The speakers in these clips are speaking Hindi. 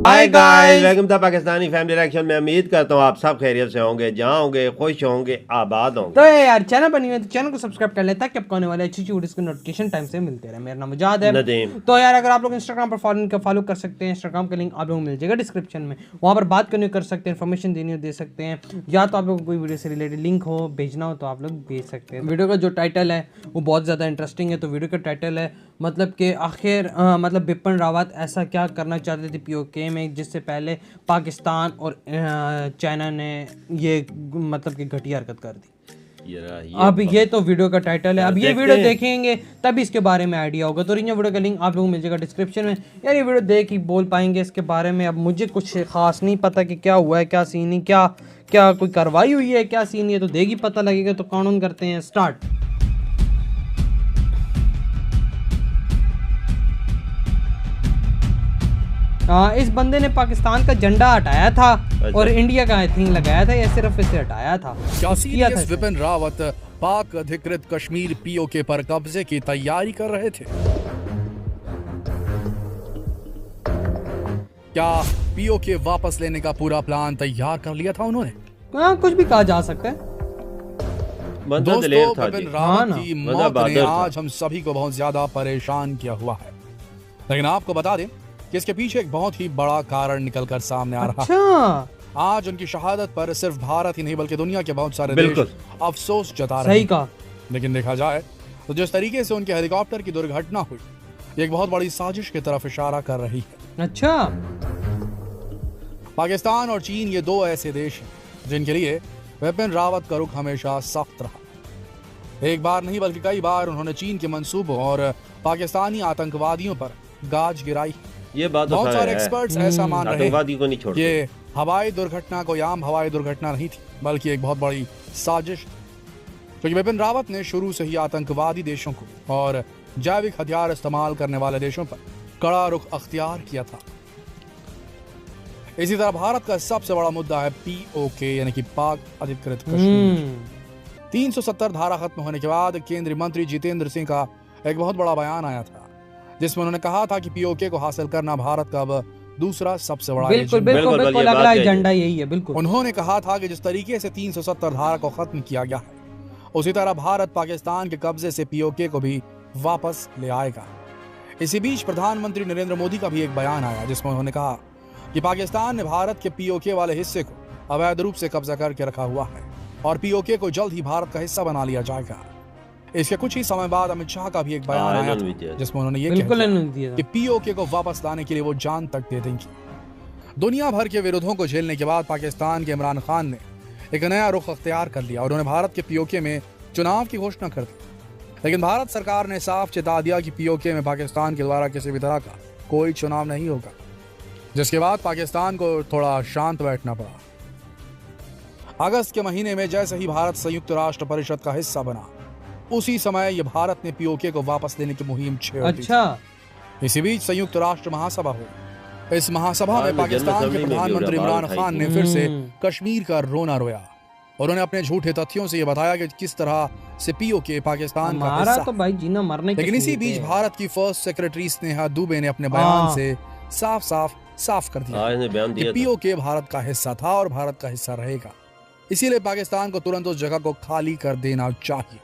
Hi guys, welcome to Pakistani family reaction में। उम्मीद करता हूँ आप सब खैरियत से होंगे, जहाँ होंगे खुश होंगे, आबाद होंगे। तो यार चैनल बनी हुई है तो चैनल को सब्सक्राइब कर ले ताकि आपको आने वाले अच्छी वीडियोस के नोटिफिकेशन टाइम से मिलते रहे। मेरा नाम मुजाद है नदीम। तो यार अगर आप लोग इंस्टाग्राम पर फॉलो कर सकते हैं, इंस्टाग्राम का लिंक आप लोगों को मिल जाएगा डिस्क्रिप्शन में। वहाँ पर बात करनी कर सकते हैं, इन्फॉर्मेशन देनी हो दे सकते हैं, या तो आप लोगों को कोई वीडियो से रिलेटेड लिंक हो भेजना हो तो आप लोग भेज सकते हैं। वीडियो का जो टाइटल है वो बहुत ज़्यादा इंटरेस्टिंग है। तो वीडियो का टाइटल है मतलब कि आखिर मतलब बिपिन रावत ऐसा क्या करना चाहते थे पीओके में जिससे पहले पाकिस्तान और चाइना ने ये मतलब कि घटिया हरकत कर दी। अब ये तो वीडियो का टाइटल है। अब ये वीडियो देखेंगे तभी इसके बारे में आइडिया होगा। तो वीडियो का लिंक आप लोगों को मिल जाएगा डिस्क्रिप्शन में। यार ये वीडियो देख ही बोल पाएंगे इसके बारे में। अब मुझे कुछ खास नहीं पता कि क्या हुआ है, क्या सीन नहीं, क्या कोई कार्रवाई हुई है, क्या सीन है, तो देख ही पता लगेगा। तो काउंट करते हैं, स्टार्ट। इस बंदे ने पाकिस्तान का झंडा हटाया था और इंडिया का आई थिंक लगाया था या सिर्फ इसे हटाया था। विपिन रावत पाक अधिकृत कश्मीर पीओके पर कब्जे की तैयारी कर रहे थे। क्या पीओके वापस लेने का पूरा प्लान तैयार कर लिया था उन्होंने? कुछ भी कहा जा सकता है। दोस्तों, विपिन रावत की मौत ने आज हम सभी को बहुत ज्यादा परेशान किया हुआ है, लेकिन आपको बता दें कि इसके पीछे एक बहुत ही बड़ा कारण निकलकर सामने आ रहा है। आज उनकी शहादत पर सिर्फ भारत ही नहीं बल्कि दुनिया के बहुत सारे देश अफसोस जता रहे हैं। कहा। लेकिन देखा जाए तो जिस तरीके से उनके हेलीकॉप्टर की दुर्घटना हुई, एक बहुत बड़ी साजिश की तरफ इशारा कर रही है। अच्छा, पाकिस्तान और चीन ये दो ऐसे देश हैं जिनके लिए विपिन रावत का रुख हमेशा सख्त रहा। एक बार नहीं बल्कि कई बार उन्होंने चीन के मंसूबों और पाकिस्तानी आतंकवादियों पर गाज गिराई। ये बात तो बहुत सारे एक्सपर्ट्स ऐसा मान रहे हैं कि हवाई दुर्घटना कोई आम हवाई दुर्घटना नहीं थी बल्कि एक बहुत बड़ी साजिश, क्योंकि विपिन रावत ने शुरू से ही आतंकवादी देशों को और जैविक हथियार इस्तेमाल करने वाले देशों पर कड़ा रुख अख्तियार किया था। इसी तरह भारत का सबसे बड़ा मुद्दा है पीओके यानी कि पाक अधिकृत कश्मीर। 370 धारा खत्म होने के बाद केंद्रीय मंत्री जितेंद्र सिंह का एक बहुत बड़ा बयान आया था जिसमें उन्होंने कहा था कि पीओके को हासिल करना भारत का अब दूसरा सबसे बड़ा बिल्कुल अगला एजेंडा यही है। बिल्कुल उन्होंने कहा था कि जिस तरीके से 370 धारा को खत्म किया गया है उसी तरह भारत पाकिस्तान के कब्जे से पीओके को भी वापस ले आएगा। इसी बीच प्रधानमंत्री नरेंद्र मोदी का भी एक बयान आया जिसमें उन्होंने कहा कि पाकिस्तान ने भारत के पीओके वाले हिस्से को अवैध रूप से कब्जा करके रखा हुआ है और पीओके को जल्द ही भारत का हिस्सा बना लिया जाएगा। इसके कुछ ही समय बाद अमित शाह का भी एक बयान आया था जिसमें उन्होंने ये कहा कि पीओके को वापस लाने के लिए वो जान तक दे देंगे। दुनिया भर के विरोधों को झेलने के बाद पाकिस्तान के इमरान खान ने एक नया रुख अख्तियार कर लिया और उन्होंने भारत के पीओके में चुनाव की घोषणा कर दी। लेकिन भारत सरकार ने साफ चेता दिया कि पीओके में पाकिस्तान के द्वारा किसी भी तरह का कोई चुनाव नहीं होगा, जिसके बाद पाकिस्तान को थोड़ा शांत बैठना पड़ा। अगस्त के महीने में जैसे ही भारत संयुक्त राष्ट्र परिषद का हिस्सा बना उसी समय ये भारत ने पीओके को वापस लेने की मुहिम छेड़ दी। अच्छा, इसी बीच संयुक्त राष्ट्र महासभा हुई। इस महासभा में पाकिस्तान के प्रधानमंत्री इमरान खान ने फिर से कश्मीर का रोना रोया और उन्होंने अपने झूठे तथ्यों से ये बताया कि किस तरह से पीओके पाकिस्तान का हिस्सा तो भाई जीना मरने। लेकिन इसी बीच भारत की फर्स्ट सेक्रेटरी स्नेहा दुबे ने अपने बयान से साफ कर दिया कि पीओके भारत का हिस्सा था और भारत का हिस्सा रहेगा, इसीलिए पाकिस्तान को तुरंत उस जगह को खाली कर देना चाहिए।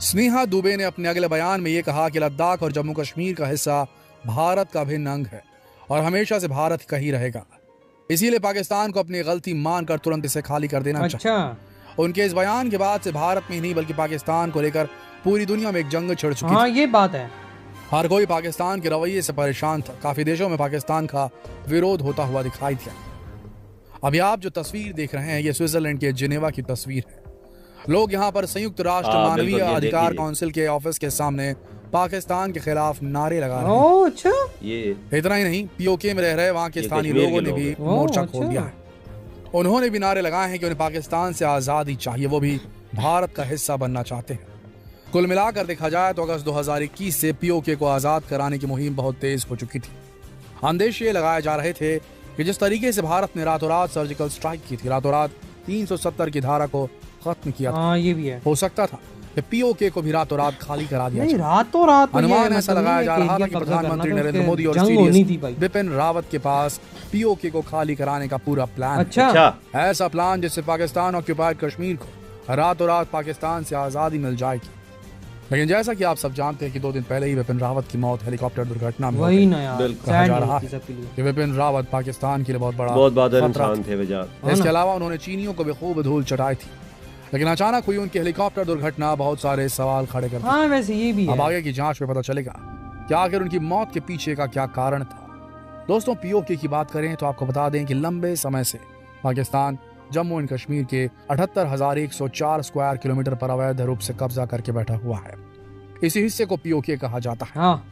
स्नेहा दुबे ने अपने अगले बयान में यह कहा कि लद्दाख और जम्मू कश्मीर का हिस्सा भारत का अभिन्न अंग है और हमेशा से भारत का ही रहेगा, इसीलिए पाकिस्तान को अपनी गलती मानकर तुरंत इसे खाली कर देना चाहिए। उनके इस बयान के बाद से भारत में ही नहीं बल्कि पाकिस्तान को लेकर पूरी दुनिया में एक जंग छिड़ चुकी है। ये बात है। हर कोई पाकिस्तान के रवैये से परेशान था। काफी देशों में पाकिस्तान का विरोध होता हुआ दिखाई दिया। अभी आप जो तस्वीर देख रहे हैं ये स्विट्जरलैंड के जिनेवा की तस्वीर है। लोग यहाँ पर संयुक्त राष्ट्र मानवीय अधिकार काउंसिल के ऑफिस के सामने पाकिस्तान के खिलाफ नारे लगा रहे हैं। अच्छा, ये इतना ही नहीं, पीओके में रह रहे वहाँ के स्थानीय लोगों ने भी मोर्चा खोल दिया है। उन्होंने भी नारे लगाए हैं कि उन्हें पाकिस्तान से आजादी चाहिए, वो भी भारत का हिस्सा बनना चाहते हैं। कुल मिलाकर देखा जाए तो अगस्त 2021 से पीओके को आजाद कराने की मुहिम बहुत तेज हो चुकी थी। अंदेश ये लगाए जा रहे थे कि जिस तरीके से भारत ने रातों रात सर्जिकल स्ट्राइक की थी, रातों रात 370 की धारा को खत्म किया था, ये भी है। हो सकता था कि पीओके को भी रातों रात खाली करा दिया नहीं जाए। रातों रात तो ये अनुमान ऐसा मतलब लगाया नहीं जा है कि रहा था इंडिया कि कब्जा प्रधानमंत्री करना था, नरेंद्र उसके मोदी और जंग होनी थी सीडीएस भाई। बिपिन रावत के पास पीओके को खाली कराने का पूरा प्लान है। अच्छा अच्छा ऐसा प्लान जिससे पाकिस्तान ऑक्यूपाइड कश्मीर को रातों रात पाकिस्तान से आज़ादी मिल जाएगी। लेकिन जैसा कि आप सब जानते हैं कि 2 दिन पहले ही बिपिन रावत की मौत हेलीकॉप्टर दुर्घटना में हो वही गई। ना यार, बिल्कुल। कहा सैड जा रहा न्यूज़ थी है सबके लिए। कि बिपिन रावत पाकिस्तान के लिए बहुत बहुत बहादुर खतरा इंसान थे बेजार। था। इसके अलावा उन्होंने चीनियों को भी खूब धूल चटाई थी। लेकिन अचानक हुई उनकी हेलीकॉप्टर दुर्घटना बहुत सारे सवाल खड़े कर दिए। हाँ वैसे ये भी अब है। आगे की जांच में पता चलेगा कि आखिर उनकी मौत के पीछे का क्या कारण था। दोस्तों पीओके की बात करें तो आपको बता दें कि लंबे समय से पाकिस्तान जम्मू एंड कश्मीर के 78,104 स्क्वायर किलोमीटर पर अवैध रूप से कब्जा करके बैठा हुआ है। इसी हिस्से को पीओके कहा जाता है। हाँ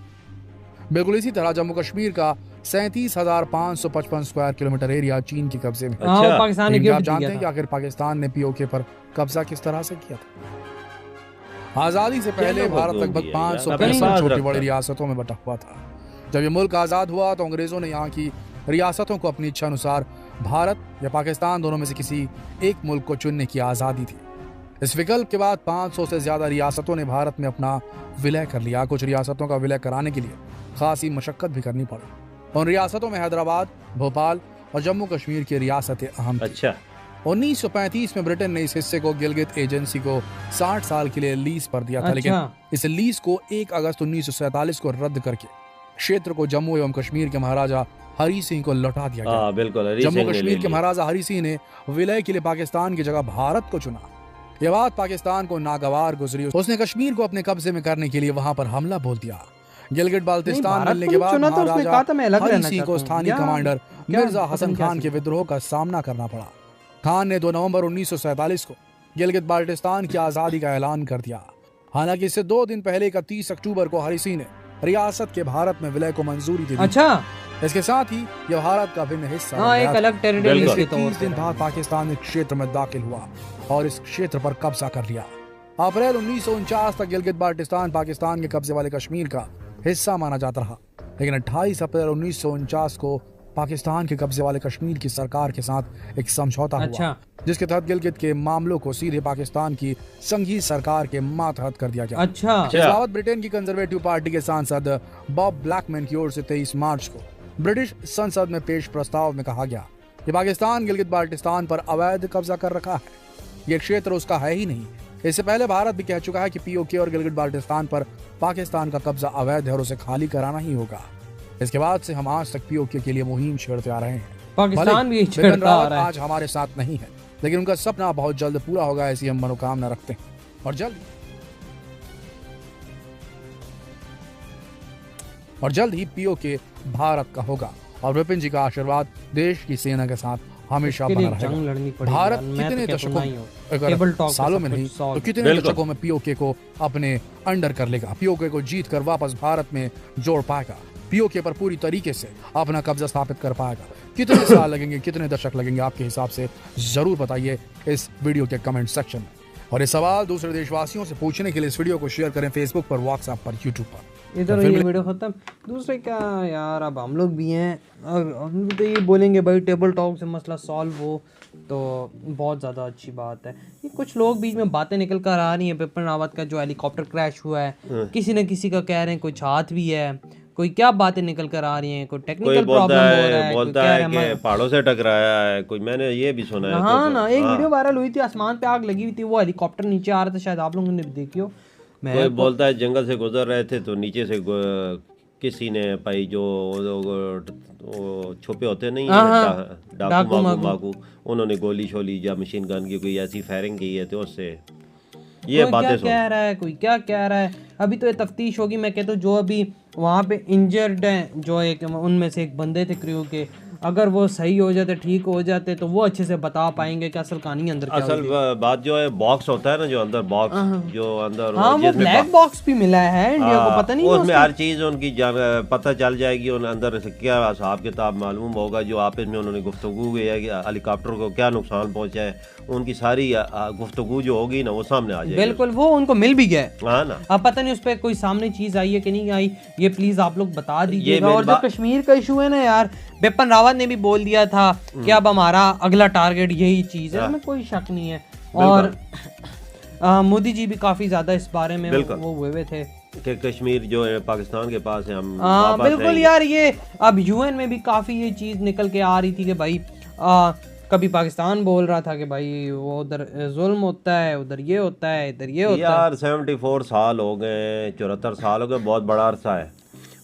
बिल्कुल इसी तरह जम्मू कश्मीर का 37,555 स्क्वायर किलोमीटर एरिया चीन के कब्जे में है। हाँ, वो अच्छा। पाकिस्तान ने लेकिन क्या आप गिफ्ट जानते दिया हैं कि था। आखिर पाकिस्तान ने पीओके पर कब्जा किस तरह से किया था। आजादी से पहले चलो, भारत वो लगभग भी है 565 यार, छोटी अपने बड़ी साथ रियासतों में बटा हुआ था। जब ये मुल्क आजाद हुआ तो अंग्रेजों ने यहाँ की रियासतों को अपनी इच्छा अनुसार भारत या पाकिस्तान दोनों में से किसी एक मुल्क को चुनने की आजादी थी। इस विकल्प के बाद 500 से ज्यादा रियासतों ने भारत में अपना विलय कर लिया। कुछ रियासतों का विलय कराने के लिए खासी मशक्कत भी करनी पड़ी। उन रियासतों में हैदराबाद, भोपाल और जम्मू कश्मीर की रियासतें अहम थीं। अच्छा 1935 में ब्रिटेन ने इस हिस्से को गिलगित एजेंसी को 60 साल के लिए लीज पर दिया था। लेकिन अच्छा इस लीज को 1 अगस्त 1947 को रद्द करके क्षेत्र को जम्मू एवं कश्मीर के महाराजा हरी सिंह को लौटा दिया गया। हाँ बिल्कुल हरी जम्मू सिंह ने ले कश्मीर के लिया। महाराजा हरी सिंह ने विलय के लिए पाकिस्तान की जगह भारत को चुना। यह बात पाकिस्तान को नागवार गुजरी। उसने कश्मीर को अपने कब्जे में करने के लिए वहां पर हमला बोल दिया। गिलगिट बाल्टिस्तान भारत मिलने को के नहीं बाद चुना तो उसने कहा था मैं अलग हरी रहना सिंह चाहता को हूँ। स्थानीय क्या- कमांडर क्या मिर्जा पता हसन नहीं क्या खान के सीन। विद्रोह का सामना करना पड़ा। खान ने 2 नवंबर 1947 को गिलगित बाल्टिस्तान की आजादी का ऐलान कर दिया। हालांकि इससे 2 दिन पहले 31 अक्टूबर को हरी सिंह ने रियासत के भारत में विलय को मंजूरी दे दी। अच्छा इसके साथ ही यह भारत का भिन्न हिस्सा हाँ बन एक गया था। अलग टेरिटरी बिल्कुल। के इसके तौर 30 दिन पे। बाद पाकिस्तान इस क्षेत्र में दाखिल हुआ और इस क्षेत्र पर कब्जा कर लिया। अप्रैल 1949 तक गिलगित बाल्टिस्तान पाकिस्तान के कब्जे वाले कश्मीर का हिस्सा माना जाता रहा। लेकिन 28 अप्रैल 1949 को पाकिस्तान के कब्जे वाले कश्मीर की सरकार के साथ एक समझौता हुआ, अच्छा। जिसके तहत गिलगित के मामलों को सीधे पाकिस्तान की संघीय सरकार के मातहत कर दिया गया। अच्छा इस बाबत ब्रिटेन की कंजर्वेटिव पार्टी के सांसद बॉब ब्लैकमैन की ओर से 23 मार्च को ब्रिटिश संसद में पेश प्रस्ताव में कहा गया कि पाकिस्तान गिलगित बाल्टिस्तान पर अवैध कब्जा कर रखा है। ये क्षेत्र उसका है ही नहीं। इससे पहले भारत भी कह चुका है कि पीओके और गिलगित बाल्टिस्तान पर पाकिस्तान का कब्जा अवैध है और उसे खाली कराना ही होगा। इसके बाद से हम आज तक पीओके के लिए मुहिम छेड़ते आ रहे हैं। पाकिस्तान भी भले छेड़ता बिपिन आ रावत रहा है। आज हमारे साथ नहीं है, लेकिन उनका सपना बहुत जल्द पूरा होगा, ऐसी हम मनोकामना रखते हैं। और जल्द ही पीओके भारत का होगा और विपिन जी का आशीर्वाद देश की सेना के साथ हमेशा इसके बना लिए जंग रहेगा। लड़नी पड़ेगी भारत यार, मैं कितने तो कहता दशकों हूँ में, नहीं हो। अगर टेबल टॉक पे सालों सब में कुछ नहीं solve। तो कितने बिल्कुल। दशकों में पीओके को अपने अंडर कर लेगा, पीओके को जीत कर वापस भारत में जोड़ पाएगा, पीओके पर पूरी तरीके से अपना कब्जा स्थापित कर पाएगा। कितने साल लगेंगे, कितने दशक लगेंगे, आपके हिसाब से जरूर बताइए इस वीडियो के कमेंट सेक्शन में। और ये सवाल दूसरे देशवासियों से पूछने के लिए इस वीडियो को शेयर करें फेसबुक पर, व्हाट्सएप पर, यूट्यूब पर। इधर ये वीडियो खत्म। दूसरे क्या यार, अब हम लोग भी हैं और हम भी तो ये बोलेंगे भाई टेबल टॉक से मसला सॉल्व हो तो बहुत ज़्यादा अच्छी बात है। ये कुछ लोग बीच में बातें निकल कर आ रही हैं। बिपिन रावत का जो हेलीकॉप्टर क्रैश हुआ है, किसी न किसी का कह रहे हैं कुछ हाथ भी है, कोई क्या बातें निकल कर आ रही हैं, कोई कोई टेक्निकल प्रॉब्लम हो रहा है, कोई बोलता कह है रहा है कि पहाड़ों से टकराया है, कोई मैंने ये भी सुना है। हाँ तो- ना, एक हाँ। वीडियो वायरल हुई थी, आसमान पे आग लगी हुई थी, वो हेलीकॉप्टर नीचे आ रहा था, शायद आप लोगों ने भी देखी हो। कोई बोलता है जंगल से गुजर रहे थे तो नीचे से किसी ने पाई जो वो छुपे होते नहीं है डाकू माकू, उन्होंने गोली शोली या मशीन गन की कोई ऐसी फायरिंग की है तो उससे ये कोई बातें क्या सुन। कह रहा है, कोई क्या कह रहा है। अभी तो ये तफ्तीश होगी। मैं कहता हूँ जो अभी वहाँ पे इंजर्ड हैं, जो एक उनमें से एक बंदे थे क्रू के, अगर वो सही हो जाते, ठीक हो जाते, तो वो अच्छे से बता पाएंगे कि असल कहानी अंदर क्या असल हुई थी। बात जो है बॉक्स होता है ना, जो अंदर बॉक्स जो अंदर हाँ, वो जिसमें ब्लैक बॉक्स भी मिला है इंडिया को, पता नहीं उसमें हर चीज उनकी पता चल जाएगी। उन अंदर से क्या हिसाब किताब मालूम होगा। जो आपस में उन्होंने गुफ्तगू की है कि हेलीकॉप्टर को क्या नुकसान पहुंचा है, उनकी सारी गुफ्तगू जो होगी ना वो सामने आ जाएगी। बिल्कुल, वो उनको मिल भी गया। हाँ ना, अब पता नहीं उस पर कोई सामने चीज आई है कि नहीं आई, ये प्लीज आप लोग बता दीजिएगा। मेन और जो कश्मीर का इशू है ना यार, बिपिन रावत ने भी बोल दिया था कि अब हमारा अगला टारगेट यही चीज है, हमें कोई शक नहीं है। और मोदी जी भी काफ़ी ज़्यादा इस बारे में वो हुए थे कि कश्मीर जो है पाकिस्तान के पास है, हम वापस बिल्कुल यार। ये अब यूएन में भी काफ़ी ये चीज़ निकल के आ रही थी कि भाई कभी पाकिस्तान बोल रहा था कि भाई वो उधर जुल्म होता है, उधर ये होता है, इधर ये होता है। यार 74 साल हो गए, 74 साल हो गए, बहुत बड़ा अरसा है,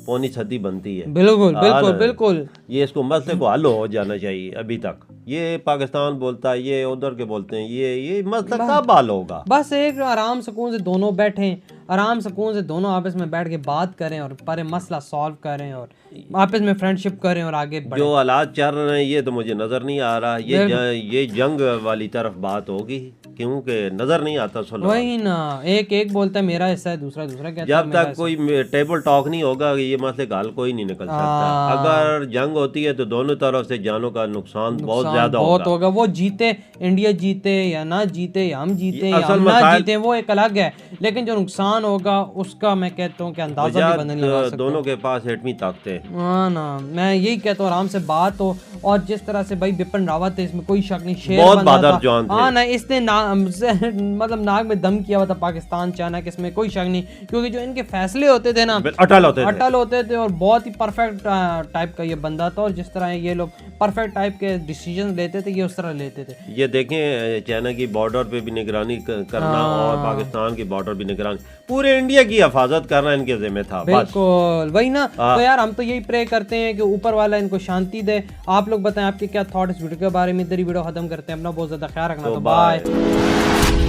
पौनी सदी बनती है। बिल्कुल बिल्कुल बिल्कुल। ये इसको मसले को हल हो जाना चाहिए। अभी तक ये पाकिस्तान बोलता है, ये उधर के बोलते हैं, ये मसला कब हल होगा? बस एक आराम सुकून से दोनों बैठें, आराम सुकून से दोनों आपस में बैठ के बात करें और पर मसला सॉल्व करें और आपस में फ्रेंडशिप करें और आगे बढ़ें। जो हालात चल रहे हैं ये तो मुझे नजर नहीं आ रहा। ये जंग वाली तरफ बात होगी, क्योंकि नजर नहीं आता सुलह। वही ना, एक बोलता है मेरा हिस्सा है, दूसरा कहता है जब तक कोई टेबल टॉक नहीं होगा ये मसले का हल कोई नहीं निकल सकता। अगर जंग होती है तो दोनों तरफ से जानों का नुकसान बहुत ज्यादा होगा। वो जीते, इंडिया जीते या ना जीते, या हम जीते या हम ना जीते, वो एक अलग है, लेकिन जो नुकसान होगा उसका मैं कहता हूँ कि अंदाजा भी नहीं लगा सकते। दोनों के पास एटमी ताकतें। हाँ ना, मैं यही कहता हूँ आराम से बात हो। और जिस तरह से भाई बिपिन रावत है, इसमें कोई शक नहीं, शेर बहुत बहादुर जवान थे। हाँ ना, इसने मतलब नाक में दम किया हुआ था पाकिस्तान चाहना कि इसमें कोई शक नहीं, क्योंकि जो इनके फैसले होते थे ना अटल होते थे और बहुत ही परफेक्ट टाइप का ये बंदा था। और जिस तरह ये लोग परफेक्ट टाइप के डिसीजन लेते थे ये उस तरह लेते थे। ये देखें चाइना की बॉर्डर पे भी निगरानी करना और पाकिस्तान की बॉर्डर भी निगरानी, पूरे इंडिया की हिफाजत करना इनके जिम्मे था। बिल्कुल वही ना। तो यार हम तो यही प्रे करते हैं कि ऊपर वाला इनको शांति दे। आप लोग बताएं आपके क्या थॉट इस वीडियो के बारे में। इधर ही वीडियो खत्म करते हैं। अपना बहुत ज्यादा ख्याल रखना। तो बाय।